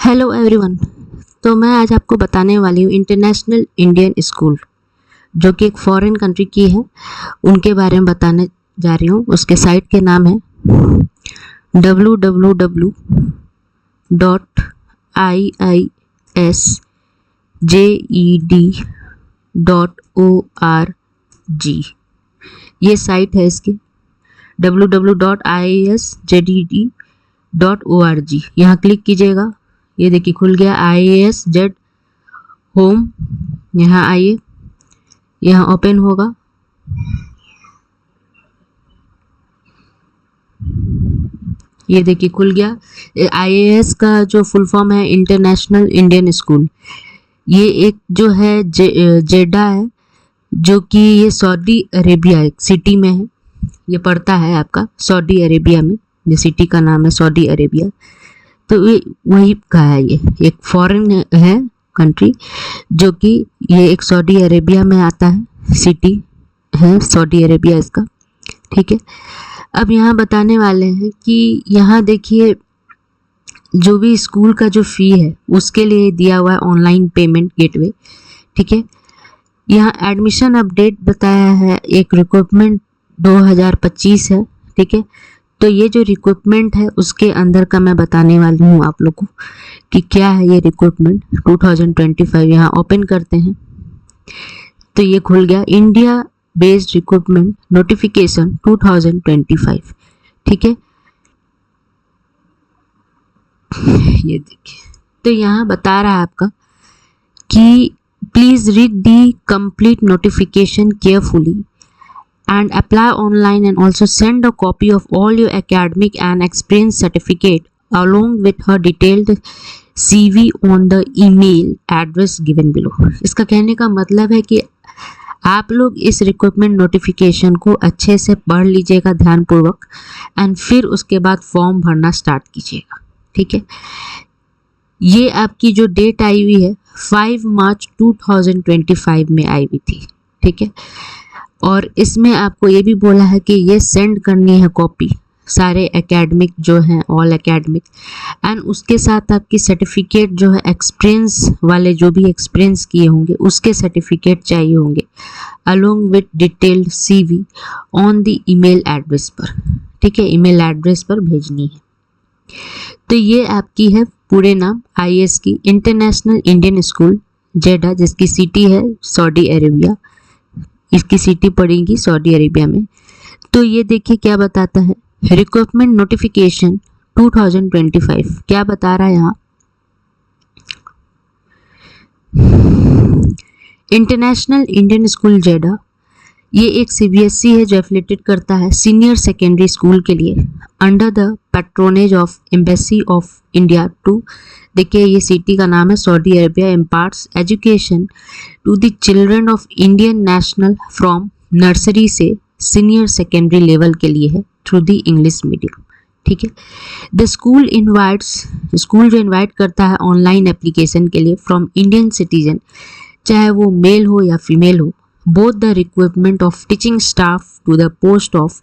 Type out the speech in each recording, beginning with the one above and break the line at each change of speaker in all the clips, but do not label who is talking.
Hello everyone. तो मैं आज आपको बताने वाली हूँ इंटरनेशनल इंडियन स्कूल, जो कि एक फॉरेन कंट्री की है, उनके बारे में बताने जा रही हूँ। उसके साइट के नाम है www.iisjed.org। ये साइट है इसकी www.iisjed.org। यहाँ क्लिक कीजिएगा, ये देखिए खुल गया IISZ होम। यहाँ आइए, यहाँ ओपन होगा। ये देखिए खुल गया। IIS का जो फुल फॉर्म है इंटरनेशनल इंडियन स्कूल। ये एक जो है जेडा है, जो कि ये सऊदी अरेबिया एक सिटी में है। ये पड़ता है आपका सऊदी अरेबिया में। ये सिटी का नाम है सऊदी अरेबिया। तो ये वही का है, ये एक फॉरेन है कंट्री, जो कि ये एक सऊदी अरेबिया में आता है। सिटी है सऊदी अरेबिया इसका, ठीक है। अब यहाँ बताने वाले हैं कि यहाँ देखिए, जो भी स्कूल का जो फ़ी है उसके लिए दिया हुआ है ऑनलाइन पेमेंट गेटवे, ठीक है। यहाँ एडमिशन अपडेट बताया है, एक रिक्रूटमेंट 2025 है, ठीक है। तो ये जो रिक्रूटमेंट है उसके अंदर का मैं बताने वाली हूँ आप लोग को कि क्या है ये रिक्रूटमेंट 2025। यहाँ ओपन करते हैं तो ये खुल गया इंडिया बेस्ड रिक्रूटमेंट नोटिफिकेशन 2025, ठीक है। ये देखिए, तो यहाँ बता रहा है आपका कि please read the complete notification carefully and apply online, and also send a copy of all your academic and experience certificate along with her detailed CV on the email address given below। इसका कहने का मतलब है कि आप लोग इस recruitment notification को अच्छे से पढ़ लीजिएगा ध्यानपूर्वक, एंड फिर उसके बाद फॉर्म भरना स्टार्ट कीजिएगा, ठीक है। ये आपकी जो डेट आई हुई है 5 मार्च 2025 में आई हुई थी, ठीक है। और इसमें आपको ये भी बोला है कि ये सेंड करनी है कॉपी सारे एकेडमिक जो हैं, ऑल एकेडमिक, एंड उसके साथ आपकी सर्टिफिकेट जो है एक्सपीरियंस वाले, जो भी एक्सपीरियंस किए होंगे उसके सर्टिफिकेट चाहिए होंगे along with detailed CV on the email address पर, ठीक है। ईमेल एड्रेस पर भेजनी है। तो ये आपकी है पूरे नाम IIS की इंटरनेशनल इंडियन स्कूल जेडा, जिसकी सिटी है सऊदी अरेबिया। इसकी सिटी पड़ेगी सऊदी अरेबिया में। तो ये देखिए क्या बताता है, रिक्रूटमेंट नोटिफिकेशन 2025 क्या बता रहा है यहाँ, इंटरनेशनल इंडियन स्कूल जेडा। ये एक CBSE है जो एफिलेटेड करता है सीनियर सेकेंडरी स्कूल के लिए under the patronage of embassy of India to, देखिए ये सिटी का नाम है Saudi Arabia, imparts education to the children of Indian national from nursery से सीनियर सेकेंडरी लेवल के लिए है थ्रू द इंग्लिश मीडियम, ठीक है। द स्कूल इनवाइट्स, स्कूल जो इनवाइट करता है ऑनलाइन एप्लीकेशन के लिए फ्रॉम इंडियन सिटीजन, चाहे वो मेल हो या फीमेल हो, both the recruitment of teaching staff to the post of,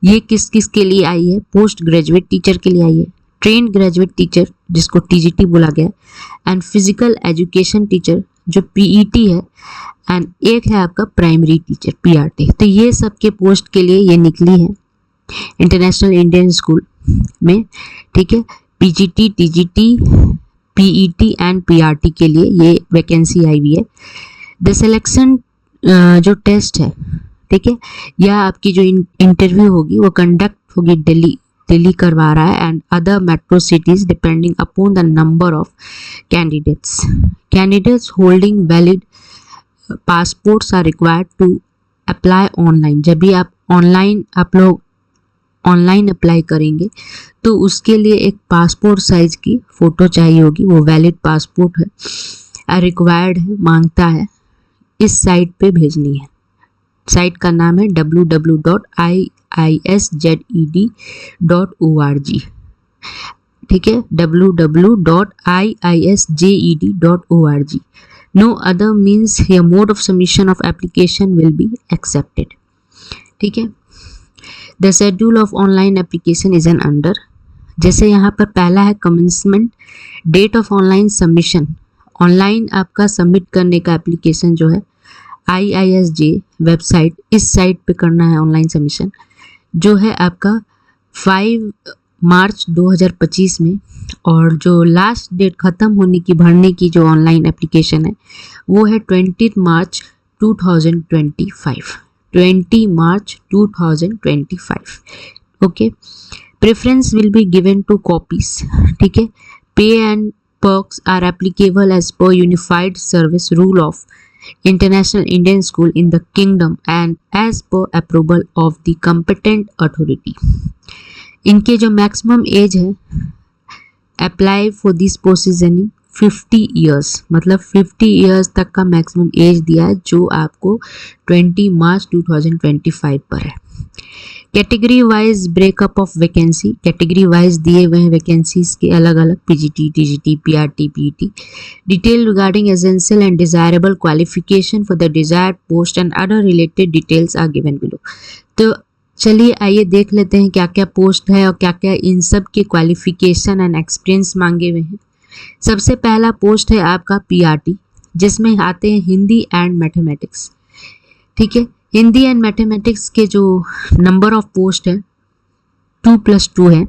ये किस किस के लिए आई है, पोस्ट ग्रेजुएट टीचर के लिए आई है, ट्रेन ग्रेजुएट टीचर जिसको TGT बोला गया, एंड फिजिकल एजुकेशन टीचर जो PET है, एंड एक है आपका प्राइमरी टीचर PRT। तो ये सब के पोस्ट के लिए ये निकली है इंटरनेशनल इंडियन स्कूल में, ठीक है। PGT, TGT, PET and PRT के लिए ये वैकेंसी आई हुई है। द सिलेक्शन जो टेस्ट है, ठीक है, या आपकी जो इंटरव्यू होगी वो कंडक्ट होगी दिल्ली करवा रहा है, and other metro cities depending upon the number of candidates holding valid passports are required to apply online. जब भी आप लोग ऑनलाइन अप्लाई करेंगे तो उसके लिए एक पासपोर्ट साइज की फ़ोटो चाहिए होगी, वो वैलिड पासपोर्ट है, रिक्वायर्ड है, मांगता है, इस साइट पे भेजनी है। साइट का नाम है www.iisjed.org, ठीक है, www.iisjed.org। नो अदर मीन्स या mode of submission of application will be accepted, ठीक है। The schedule of online application is an under, जैसे यहाँ पर पहला है commencement date of online submission. Online आपका सबमिट करने का एप्लीकेशन जो है IISJ वेबसाइट, इस साइट पे करना है ऑनलाइन सबमिशन, जो है आपका 5 मार्च 2025 में। और जो लास्ट डेट ख़त्म होने की भरने की जो ऑनलाइन एप्लीकेशन है वो है 20 March 2025, 20 March 2025। Okay, preference will be given to copies. ठीक है, pay and perks are applicable as per unified service rule of international Indian school in the kingdom and as per approval of the competent authority. इनके जो maximum age है apply for this position 50 years, मतलब 50 years तक का maximum age दिया है, जो आपको 20 मार्च 2025 पर है। Category wise breakup of vacancy, category wise दिए हुए हैं वैकेंसीज के अलग अलग, PGT, TGT, PRT, PET। Detail regarding essential and desirable qualification for the desired post and other related details are given below. तो चलिए आइए देख लेते हैं क्या क्या पोस्ट है और क्या क्या इन सब के क्वालिफिकेशन एंड एक्सपीरियंस मांगे हुए हैं। सबसे पहला पोस्ट है आपका PRT, जिसमें आते हैं हिंदी एंड मैथमेटिक्स। ठीक है, हिंदी एंड मैथमेटिक्स के जो नंबर ऑफ पोस्ट है 2+2 है।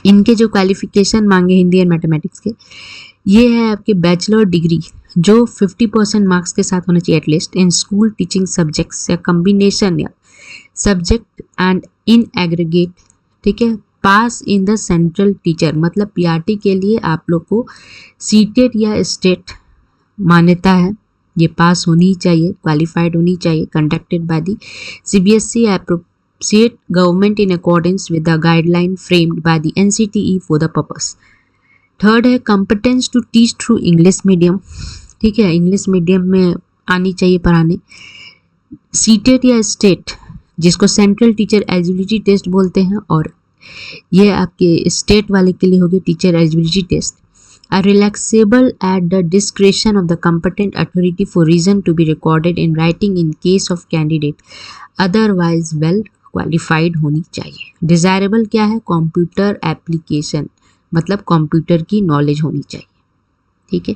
इनके जो क्वालिफिकेशन मांगे हिंदी एंड मैथमेटिक्स के, ये है आपके बैचलर डिग्री जो 50% मार्क्स के साथ होना चाहिए at least in school teaching subjects या कम्बिनेशन या सब्जेक्ट एंड इन एग्रीगेट। ठीक है, पास इन द सेंट्रल टीचर, मतलब PRT के लिए आप लोग को सीटेट या स्टेट मान्यता है, ये पास होनी चाहिए, क्वालिफाइड होनी चाहिए, conducted by the CBSE appropriate government in accordance with the guideline framed by the NCTE for the purpose। Third है competence to teach through English medium। ठीक है, इंग्लिश मीडियम में आनी चाहिए पढ़ाने। सीटेट या स्टेट, जिसको सेंट्रल टीचर एलिजिबिलिटी टेस्ट बोलते हैं, और ये आपके स्टेट वाले के लिए होगी teacher eligibility test. are relaxable at the discretion of the competent authority for reason to be recorded in writing in case of candidate otherwise well qualified होनी चाहिए। डिज़ायरेबल क्या है? कंप्यूटर एप्लीकेशन, मतलब कंप्यूटर की नॉलेज होनी चाहिए। ठीक है,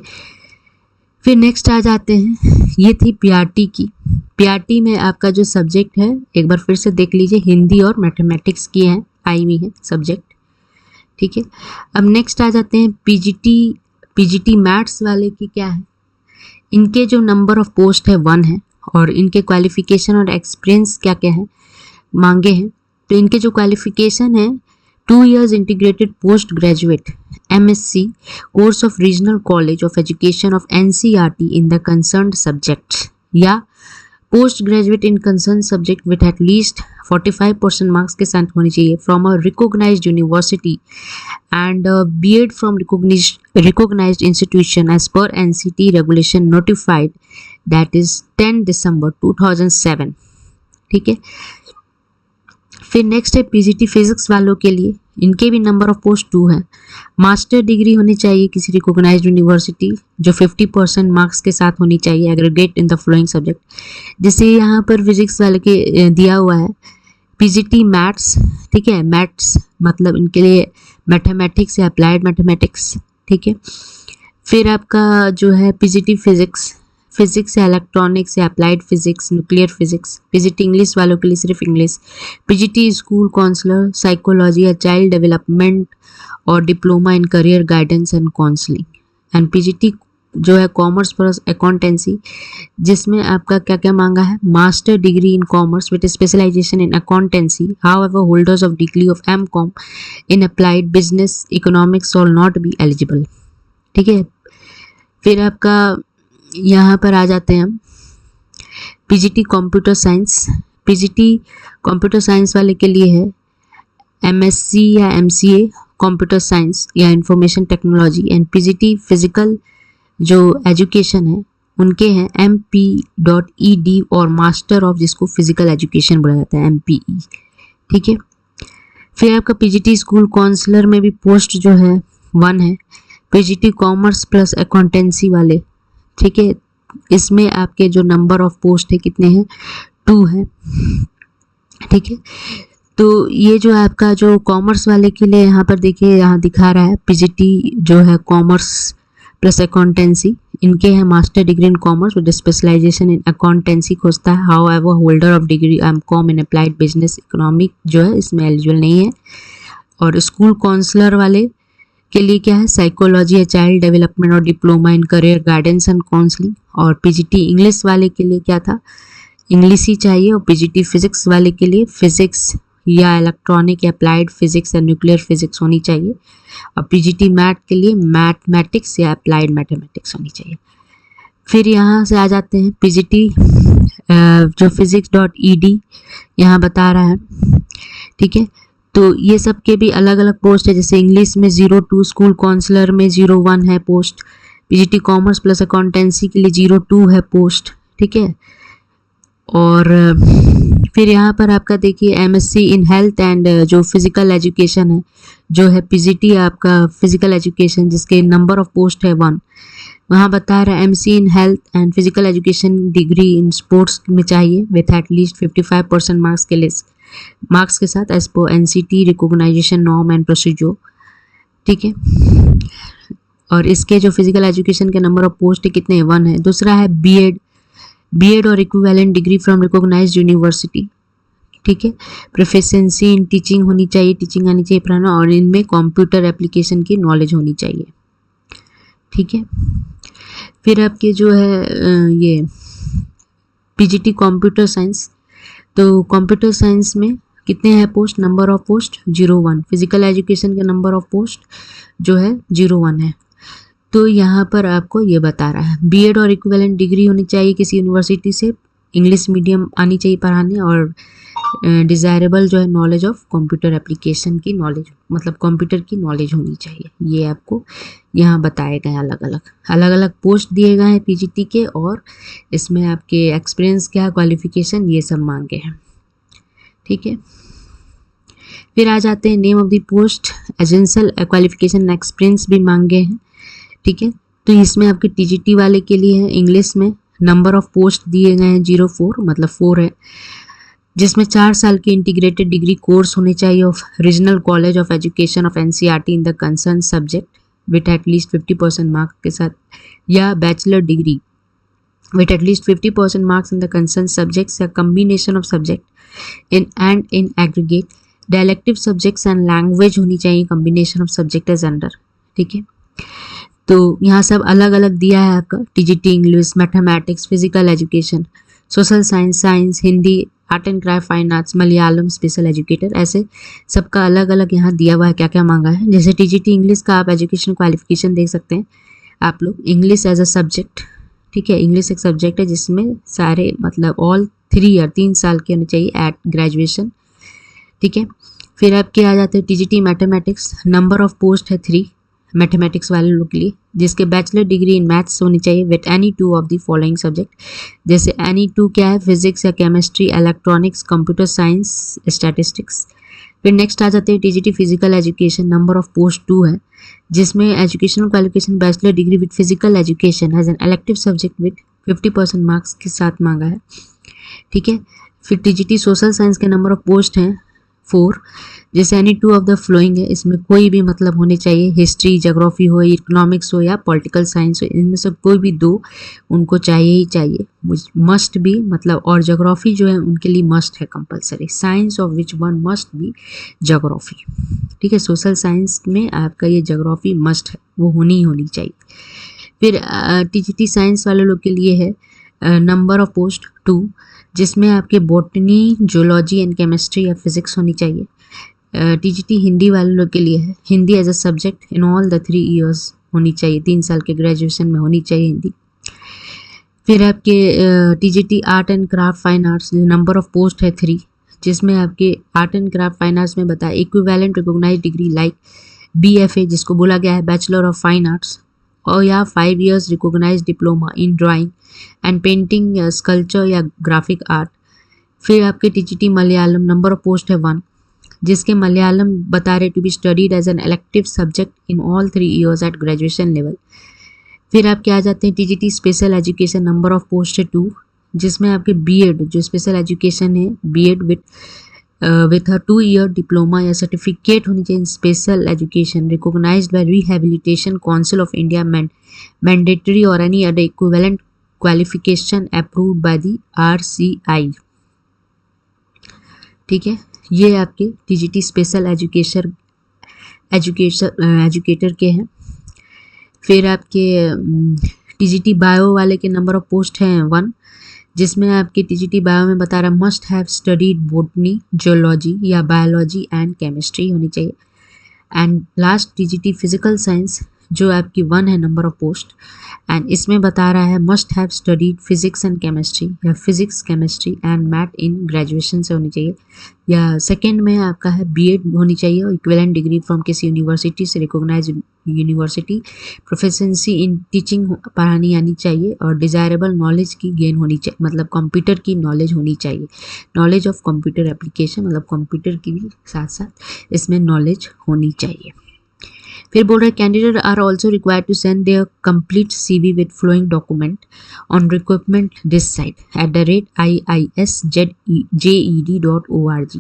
फिर नेक्स्ट आ जाते हैं, ये थी PRT की। PRT में आपका जो सब्जेक्ट है एक बार फिर से देख लीजिए, हिंदी और मैथमेटिक्स की है, आई हुई है सब्जेक्ट। ठीक है, अब नेक्स्ट आ जाते हैं PGT मैथ्स वाले की क्या है। इनके जो नंबर ऑफ पोस्ट है 1 है, और इनके क्वालिफिकेशन और एक्सपीरियंस क्या क्या है मांगे हैं। तो इनके जो क्वालिफिकेशन है 2 years integrated post graduate MSc course of regional college of education of NCERT in the concerned subject, या post graduate in concern subject with at least 45% marks के साथ होनी चाहिए from a recognized university and B.Ed from recognized institution as per NCT regulation notified that is 10 December 2007। ठीक है, फिर next है PGT physics वालों के लिए। इनके भी नंबर ऑफ पोस्ट 2 है। मास्टर डिग्री होनी चाहिए किसी रिकॉग्नाइज्ड यूनिवर्सिटी जो 50% मार्क्स के साथ होनी चाहिए, aggregate in the flowing subject. जैसे यहाँ पर फिजिक्स वाले के दिया हुआ है PGT मैथ्स। ठीक है, मैथ्स मतलब इनके लिए मैथमेटिक्स या अप्लाइड मैथमेटिक्स। ठीक है, फिर आपका जो है PGT फिजिक्स या इलेक्ट्रॉनिक्स या applied physics, nuclear physics. PGT English वालों के लिए सिर्फ English. PGT school counsellor, psychology या चाइल्ड डेवलपमेंट और diploma in career guidance and counselling. And PGT जो है कॉमर्स प्लस अकाउंटेंसी, जिसमें आपका क्या क्या मांगा है, master degree in commerce with specialisation in accountancy, however holders of degree of M.Com in applied business economics are not be eligible. ठीक है, फिर आपका यहाँ पर आ जाते हैं हम PGT computer science. PGT computer science वाले के लिए है MSc या MCA कंप्यूटर साइंस या information technology. And PGT physical जो एजुकेशन है उनके हैं MP.ED और मास्टर ऑफ, जिसको फिजिकल एजुकेशन बोला जाता है, MPE। ठीक है, फिर आपका PGT स्कूल काउंसलर में भी पोस्ट जो है 1 है। PGT कॉमर्स प्लस अकाउंटेंसी वाले, ठीक है, इसमें आपके जो नंबर ऑफ पोस्ट है कितने हैं, 2 है। ठीक है, तो ये जो आपका जो कॉमर्स वाले के लिए यहाँ पर देखिए, यहाँ दिखा रहा है पीजीटी जो है कॉमर्स प्लस अकाउंटेंसी, इनके हैं master degree in commerce with specialisation in accountancy खोजता है। However holder of degree M.Com in applied business economic जो है इसमें एलिजिबल नहीं है। और स्कूल काउंसलर वाले के लिए क्या है, साइकोलॉजी या चाइल्ड डेवलपमेंट और diploma in career guidance and counselling. और पीजीटी इंग्लिश वाले के लिए क्या था, इंग्लिश ही चाहिए। और पीजीटी फिजिक्स वाले के लिए फिजिक्स या इलेक्ट्रॉनिक या अप्लाइड फिजिक्स या न्यूक्लियर फिजिक्स होनी चाहिए। और पीजीटी मैथ के लिए मैथमेटिक्स या अप्लाइड मैथमेटिक्स होनी चाहिए। फिर यहाँ से आ जाते हैं पीजीटी जो physics.ed यहाँ बता रहा है, ठीक है। तो ये सब के भी अलग अलग पोस्ट है, जैसे इंग्लिश में 02, स्कूल काउंसलर में 01 है post, PGT commerce plus accountancy के लिए 02 है पोस्ट, ठीक है। और फिर यहाँ पर आपका देखिए एमएससी इन हेल्थ एंड जो फिजिकल एजुकेशन है जो है पीजीटी आपका फिजिकल एजुकेशन, जिसके नंबर ऑफ पोस्ट है 1, वहाँ बता रहा है MC in health and physical education degree in sports में चाहिए विथ एटलीस्ट 55% मार्क्स के साथ एज पर NCT recognisation norm and procedure, ठीक है। और इसके जो फिजिकल एजुकेशन के नंबर ऑफ पोस्ट कितने हैं, 1 है। दूसरा है बीएड और equivalent degree from recognised university, ठीक है। प्रोफिशिएंसी इन टीचिंग होनी चाहिए, टीचिंग आनी चाहिए पढ़ाना, और इनमें कंप्यूटर एप्लीकेशन की नॉलेज होनी चाहिए, ठीक है। फिर आपके जो है ये पीजीटी कंप्यूटर साइंस, तो कंप्यूटर साइंस में कितने हैं post, number of post 01, physical education के नंबर ऑफ पोस्ट जो है 01 है। तो यहाँ पर आपको ये बता रहा है बीएड और इक्विवेलेंट डिग्री होनी चाहिए किसी यूनिवर्सिटी से, इंग्लिश मीडियम आनी चाहिए पढ़ाने, और डिज़ायरेबल जो है नॉलेज ऑफ कंप्यूटर एप्लीकेशन की नॉलेज, मतलब कंप्यूटर की नॉलेज होनी चाहिए। ये आपको यहाँ बताए गए अलग अलग पोस्ट दिए गए हैं पीजीटी के, और इसमें आपके एक्सपीरियंस क्या, क्वालिफिकेशन, ये सब मांगे हैं, ठीक है। फिर आ जाते हैं name of the post, essential qualification experience भी मांगे हैं, ठीक है। तो इसमें आपके टीजीटी वाले के लिए है इंग्लिश में नंबर ऑफ पोस्ट दिए गए हैं 04, मतलब 4 है, जिसमें 4 साल की इंटीग्रेटेड डिग्री कोर्स होने चाहिए of regional college of education of NCERT in the concern subject with at least 50% marks के साथ, या bachelor degree with at least 50% marks in the concern subjects या combination of subject in aggregate the elective subjects and language होनी चाहिए, combination of subject as under, ठीक है। तो यहाँ सब अलग अलग दिया है आपका, TGT English, mathematics, physical education, social science, science, Hindi, art and craft, fine arts, Malayalam, special educator, ऐसे सबका अलग अलग यहाँ दिया हुआ है क्या क्या मांगा है। जैसे टीजीटी इंग्लिश का आप एजुकेशन क्वालिफिकेशन देख सकते हैं आप लोग, इंग्लिश एज अ सब्जेक्ट, ठीक है। इंग्लिश एक सब्जेक्ट है जिसमें सारे मतलब ऑल 3 ईयर 3 साल के होने चाहिए एट ग्रेजुएशन, ठीक है। फिर आपके आ जाते हैं TGT mathematics, number of post है 3 मैथमेटिक्स वाले लोग के लिए, जिसके बैचलर डिग्री इन मैथ्स होनी चाहिए with any 2 of the following subject, जैसे एनी 2 क्या है, फिजिक्स या chemistry, electronics, computer science, statistics. फिर नेक्स्ट आ जाते हैं TGT physical education, number of post 2 है, जिसमें educational qualification bachelor degree with physical education as an elective subject with 50% marks के साथ मांगा है, ठीक है। फिर टीजीटी सोशल साइंस के नंबर ऑफ पोस्ट हैं 4, जैसे एनी 2 ऑफ द फ्लोइंग है, इसमें कोई भी मतलब होने चाहिए, हिस्ट्री, ज्योग्राफी हो, इकोनॉमिक्स हो या पॉलिटिकल साइंस हो, इनमें से कोई भी 2 उनको चाहिए ही चाहिए, मस्ट भी, मतलब, और ज्योग्राफी जो है उनके लिए मस्ट है compulsory, science of which one must be geography, ठीक है। सोशल साइंस में आपका ये ज्योग्राफी मस्ट है, वो होनी चाहिए। फिर टीजीटी साइंस वाले लोग के लिए है नंबर ऑफ पोस्ट 2, जिसमें आपके बॉटनी, जूलॉजी एंड केमिस्ट्री या फिजिक्स होनी चाहिए। टीजीटी हिंदी वाले लोग के लिए है Hindi as a subject in all the 3 years होनी चाहिए, 3 साल के ग्रेजुएशन में होनी चाहिए हिंदी। फिर आपके TGT art and craft fine arts, number of post है 3, जिसमें आपके art and craft fine arts में बताया equivalent recognise degree like BFA, जिसको बोला गया है बैचलर ऑफ फाइन आर्ट्स, और या 5 years recognise diploma in drawing and painting या स्कल्पचर या ग्राफिक आर्ट। फिर आपके TGT Malayalam, number of post है 1, जिसके मलयालम बता रहे to be studied as an elective subject in all 3 years at graduation level. फिर आपके आ जाते हैं TGT special education, number of post है 2, जिसमें आपके बीएड जो स्पेशल एजुकेशन है, BEd with with a 2 year diploma या सर्टिफिकेट होनी चाहिए in special education recognized by rehabilitation council of India mandatory और any other equivalent qualification approved by the RCI। ठीक है, ये आपके टीजीटी स्पेशल एजुकेटर के हैं। फिर आपके टीजीटी बायो वाले के नंबर ऑफ पोस्ट हैं 1, जिसमें आपके टीजीटी बायो में बता रहा must have studied botany, geology या बायोलॉजी एंड केमिस्ट्री होनी चाहिए। And last TGT physical science जो आपकी 1 है नंबर ऑफ पोस्ट, एंड इसमें बता रहा है must have studied physics and chemistry या physics chemistry and math in graduation से होनी चाहिए। या सेकंड में आपका है बीएड होनी चाहिए और इक्विवेलेंट डिग्री फ्रॉम किसी यूनिवर्सिटी से recognise university, proficiency in teaching पढ़ानी आनी चाहिए और डिज़ायरेबल नॉलेज की गेन होनी चाहिए, मतलब कंप्यूटर की नॉलेज होनी चाहिए, नॉलेज ऑफ कंप्यूटर एप्लीकेशन, मतलब कंप्यूटर की भी साथ साथ इसमें नॉलेज होनी चाहिए। फिर बोल रहे candidate are also required to send their complete CV with flowing document on requirement this site @IISJED.org।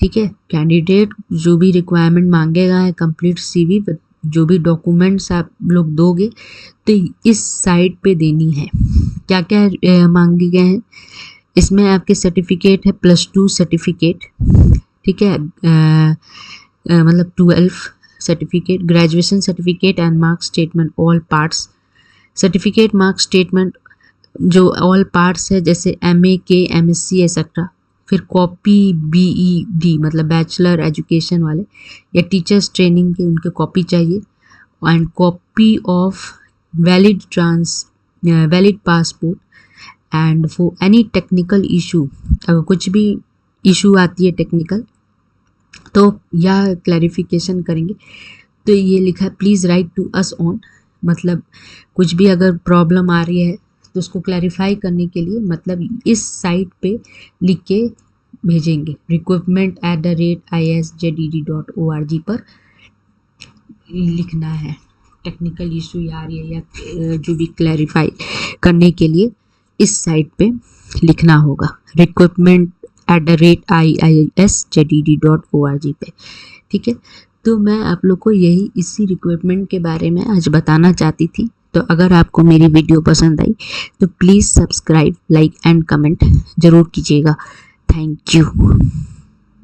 ठीक है, कैंडिडेट जो भी रिक्वायरमेंट मांगेगा है कंप्लीट CV विद जो भी डॉक्यूमेंट्स आप लोग दोगे तो इस साइट पे देनी है। क्या क्या मांगे गए हैं इसमें? आपके सर्टिफिकेट है +2 सर्टिफिकेट, ठीक है, मतलब 12 certificate, graduation certificate and mark statement all parts, certificate mark statement जो ऑल पार्ट्स है जैसे MA के MSc एक्सेट्रा। फिर कॉपी BEd मतलब बैचलर एजुकेशन वाले या टीचर्स ट्रेनिंग के उनके कॉपी चाहिए, and copy of valid passport. And for any technical issue, अगर कुछ भी इशू आती है टेक्निकल तो यह क्लैरिफिकेशन करेंगे। तो ये लिखा है please write to us on, मतलब कुछ भी अगर प्रॉब्लम आ रही है तो उसको क्लैरिफाई करने के लिए मतलब इस साइट पे लिख के भेजेंगे recruitment@isjedd.org पर लिखना है। टेक्निकल इशू आ रही है या जो भी क्लैरिफाई करने के लिए इस साइट पे लिखना होगा recruitment@IISJED.org पे। ठीक है, तो मैं आप लोग को यही इसी रिक्रूटमेंट के बारे में आज बताना चाहती थी। तो अगर आपको मेरी वीडियो पसंद आई तो please subscribe, like and comment ज़रूर कीजिएगा। Thank you.